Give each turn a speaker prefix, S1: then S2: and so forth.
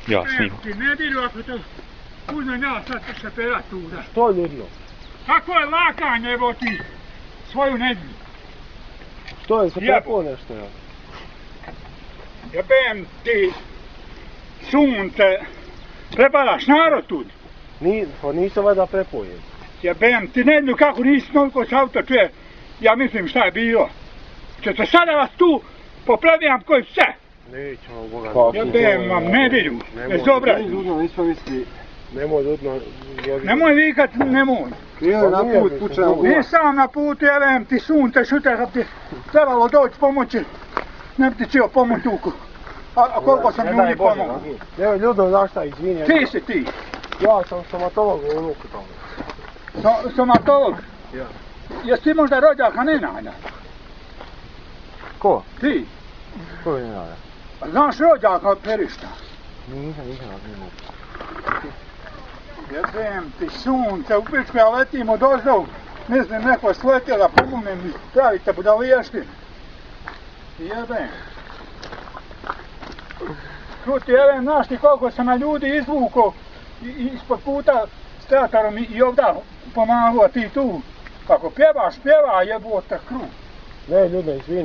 S1: Ja snimam.
S2: Ti ne diru ako te uzmem ja sad se perat tuda.
S3: Što ljudno?
S2: Kako je lakanje, evo ti svoju nedlju.
S3: Što je se prepo nešto ja?
S2: Jebem ti sunce, prepadaš narod tud.
S3: Pa nisam vada prepojen.
S2: Jebem ti nedlju kako nisi toliko s auto čuje, ja mislim šta je bilo. Ćete sada vas tu popravljam koji sve.
S3: Nećemo Boga.
S2: Jebem vam nedjelju, bezobrazno.
S3: Ljudno, nismo misli. Nemoj ljudno.
S2: Nemoj vikat, nemoj.
S3: Nije na put, pučemo glas.
S2: Nisam na putu, jebem ti sunce, šute kad ti trebalo doći pomoći. Ne bi ti čio pomoć tuku. A koliko sam ljudi pomogao?
S3: Evo ljudno, znaš šta, izvini.
S2: Ti si ti.
S3: Ja sam stomatolog u unuku tamo.
S2: Stomatolog?
S3: Ja.
S2: Jesi ti možda rođaka Nenada?
S3: Ko?
S2: Ti?
S3: Ko je Nenada?
S2: Znaš rođaka od Perišta?
S3: Nisam mogu.
S2: Jebem ti sunce, u pičku ja letim od ozdovu. Mislim neko je sletio da pomognem mi pravite budaliještine. Jebem. Čuti, jebem, znaš ti koliko sam na ljudi izvukao ispod puta s teatarom i ovdje pomagao ti tu. Kako pjevaš, pjeva jebota krug.
S3: Ne, ljudno, izvini.